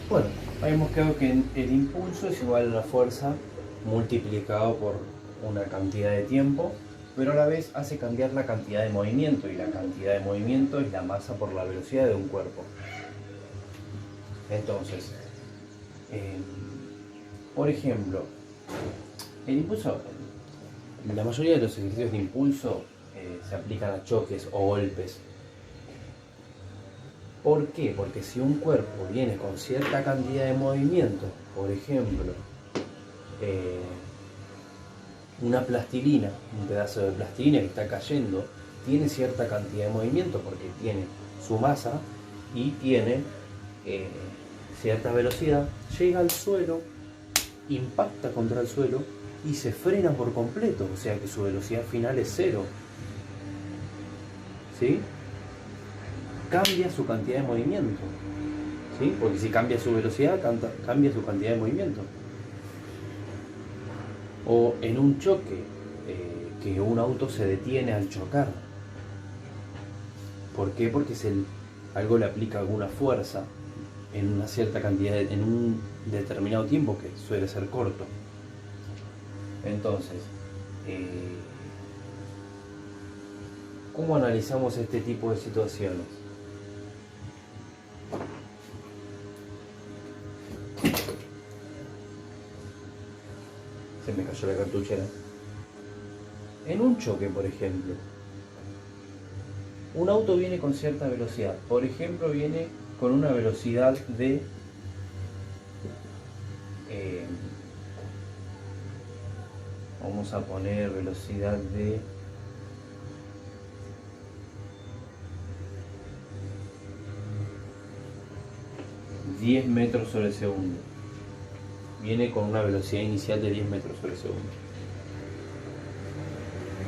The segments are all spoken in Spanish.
Bueno, habíamos quedado que el impulso es igual a la fuerza multiplicado por una cantidad de tiempo, pero a la vez hace cambiar la cantidad de movimiento, y la cantidad de movimiento es la masa por la velocidad de un cuerpo. Entonces, por ejemplo, el impulso, la mayoría de los ejercicios de impulso se aplican a choques o golpes. ¿Por qué? Porque si un cuerpo viene con cierta cantidad de movimiento, por ejemplo, una plastilina, un pedazo de plastilina que está cayendo, tiene cierta cantidad de movimiento porque tiene su masa y tiene cierta velocidad, llega al suelo, impacta contra el suelo y se frena por completo, o sea que su velocidad final es cero. ¿Sí? Cambia su cantidad de movimiento. ¿Sí? Porque si cambia su velocidad, cambia su cantidad de movimiento. O en un choque, que un auto se detiene al chocar. ¿Por qué? Porque algo le aplica alguna fuerza en una cierta cantidad, en un determinado tiempo que suele ser corto. Entonces, ¿cómo analizamos este tipo de situaciones? Se me cayó la cartuchera. En un choque, por ejemplo, un auto viene con cierta velocidad. Por ejemplo, viene con una velocidad de vamos a poner velocidad de 10 metros sobre segundo. Viene con una velocidad inicial de 10 metros sobre segundo.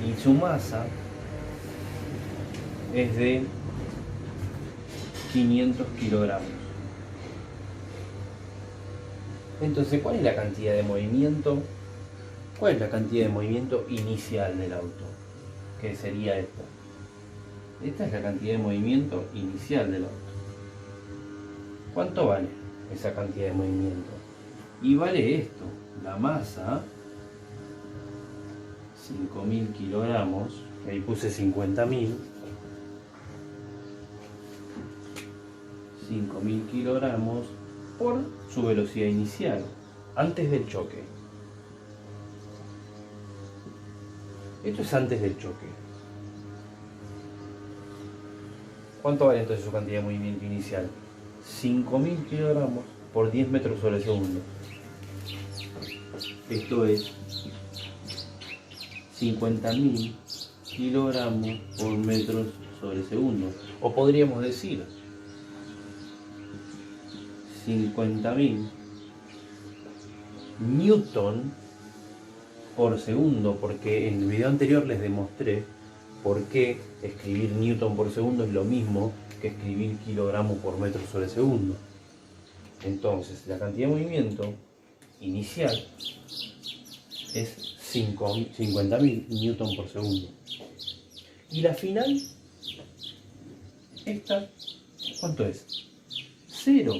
Y su masa es de 500 kilogramos. Entonces, ¿cuál es la cantidad de movimiento? ¿Cuál es la cantidad de movimiento inicial del auto? Que sería esta. Esta es la cantidad de movimiento inicial del auto. ¿Cuánto vale esa cantidad de movimiento? Y vale esto, la masa, 5.000 kilogramos, ahí puse 50.000, 5.000 kilogramos por su velocidad inicial, antes del choque. Esto es antes del choque. ¿Cuánto vale entonces su cantidad de movimiento inicial? 5.000 kilogramos por 10 metros sobre segundo. Esto es 50.000 kilogramos por metros sobre segundo. O podríamos decir 50.000 newton por segundo, porque en el video anterior les demostré por qué escribir newton por segundo es lo mismo que escribir kilogramo por metro sobre segundo. Entonces, la cantidad de movimiento inicial es 50.000 newton por segundo. Y la final, esta, ¿cuánto es? Cero.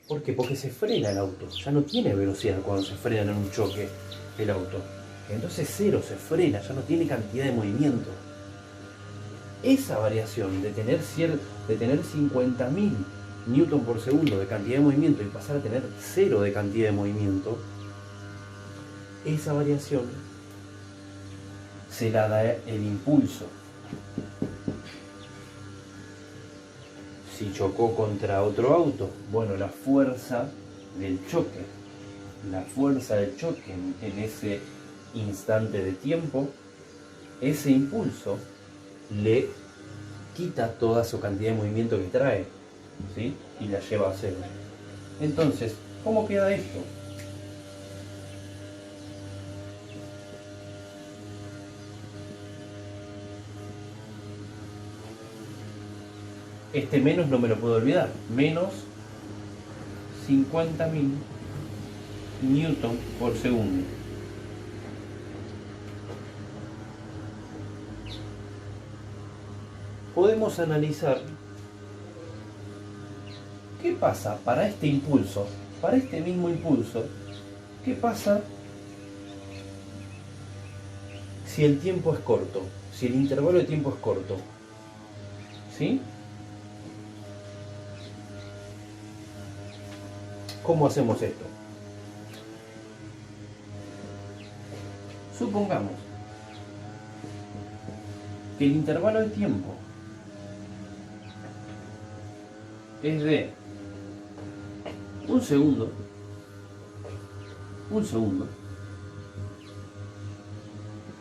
¿Por qué? Porque se frena el auto. Ya no tiene velocidad cuando se frena en un choque el auto. Entonces cero, se frena, ya no tiene cantidad de movimiento. Esa variación de tener 50.000 newton por segundo de cantidad de movimiento y pasar a tener cero de cantidad de movimiento, esa variación se la da el impulso. Si chocó contra otro auto, bueno, la fuerza del choque en ese instante de tiempo, ese impulso le quita toda su cantidad de movimiento que trae, ¿sí? Y la lleva a cero. Entonces, ¿cómo queda esto? Este menos no me lo puedo olvidar. Menos 50.000 newton por segundo. Podemos analizar ¿qué pasa para este impulso? Para este mismo impulso, ¿qué pasa si el tiempo es corto? Si el intervalo de tiempo es corto. ¿Sí? ¿Cómo hacemos esto? Supongamos que el intervalo de tiempo es de un segundo,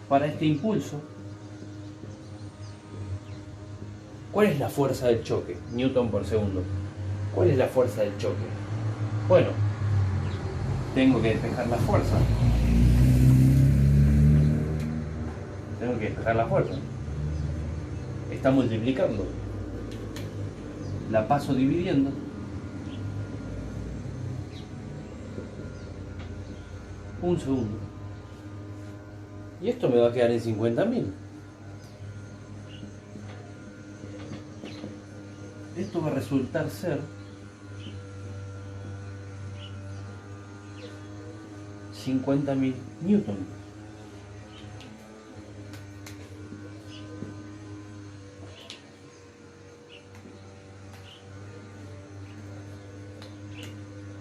para este impulso. ¿Cuál es la fuerza del choque? Newton por segundo. ¿Cuál es la fuerza del choque? Bueno, tengo que despejar la fuerza. Está multiplicando. La paso dividiendo. Un segundo. Y esto me va a quedar en 50.000. Esto va a resultar ser 50.000 newton.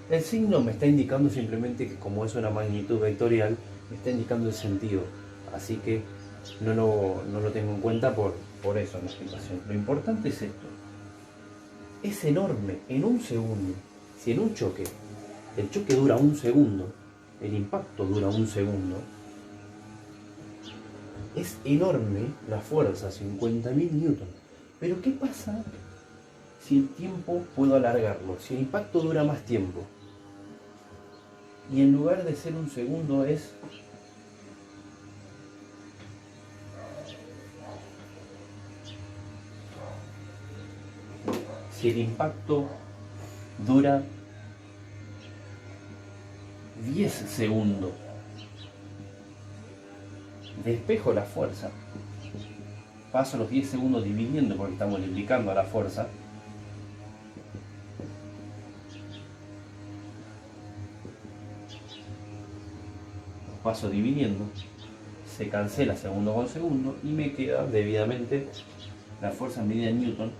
El signo me está indicando simplemente que como es una magnitud vectorial, me está indicando el sentido. Así que no lo tengo en cuenta por eso en la explicación. Lo importante es esto. Es enorme, en un segundo. Si en un choque, el choque dura un segundo, el impacto dura un segundo, es enorme la fuerza, 50.000 newton. Pero ¿qué pasa si el tiempo puedo alargarlo? Si el impacto dura más tiempo y en lugar de ser un segundo es si el impacto dura 10 segundos, despejo la fuerza, paso los 10 segundos dividiendo porque está multiplicando a la fuerza, paso dividiendo, se cancela segundo con segundo y me queda debidamente la fuerza medida en newton,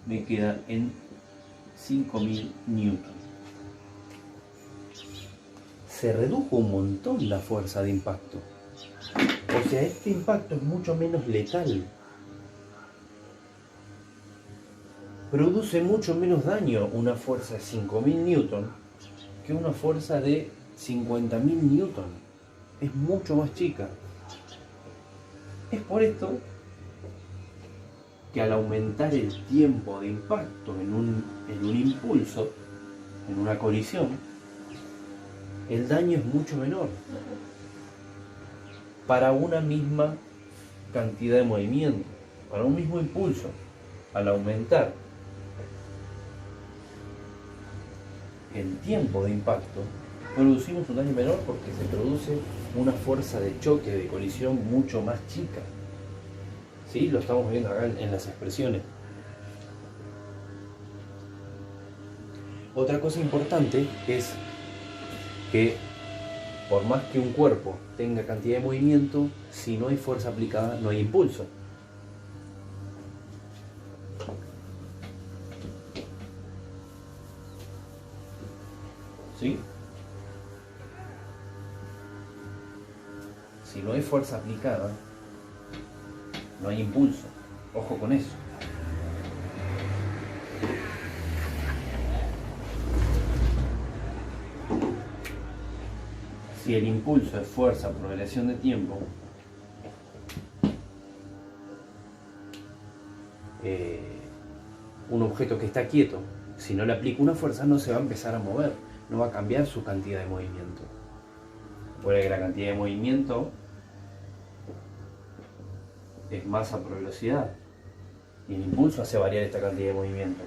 me queda en 5.000 newton. Se redujo un montón la fuerza de impacto. O sea, este impacto es mucho menos letal. Produce mucho menos daño una fuerza de 5.000 newton que una fuerza de 50.000 newton. Es mucho más chica. Es por esto que al aumentar el tiempo de impacto en un impulso, en una colisión, el daño es mucho menor para una misma cantidad de movimiento, para un mismo impulso. Al aumentar el tiempo de impacto, producimos un daño menor porque se produce una fuerza de choque, de colisión mucho más chica. ¿Sí? Lo estamos viendo acá en las expresiones. Otra cosa importante es que por más que un cuerpo tenga cantidad de movimiento, si no hay fuerza aplicada, no hay impulso. ¿Sí? Si no hay fuerza aplicada, no hay impulso. Ojo con eso. Si el impulso es fuerza por relación de tiempo, un objeto que está quieto, si no le aplico una fuerza, no se va a empezar a mover, no va a cambiar su cantidad de movimiento. Puede que la cantidad de movimiento es masa por velocidad y el impulso hace variar esta cantidad de movimiento.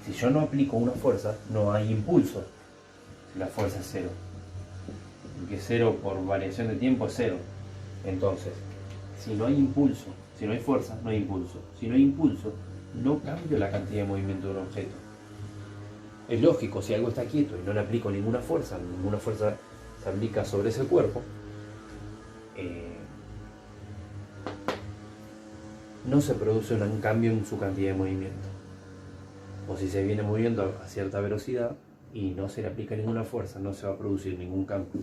Si yo no aplico una fuerza, no hay impulso. La fuerza es cero. Porque cero por variación de tiempo es cero. Entonces, si no hay impulso, si no hay fuerza, no hay impulso. Si no hay impulso, no cambio la cantidad de movimiento de un objeto. Es lógico, si algo está quieto y no le aplico ninguna fuerza se aplica sobre ese cuerpo, no se produce un cambio en su cantidad de movimiento. O si se viene moviendo a cierta velocidad y no se le aplica ninguna fuerza, no se va a producir ningún cambio.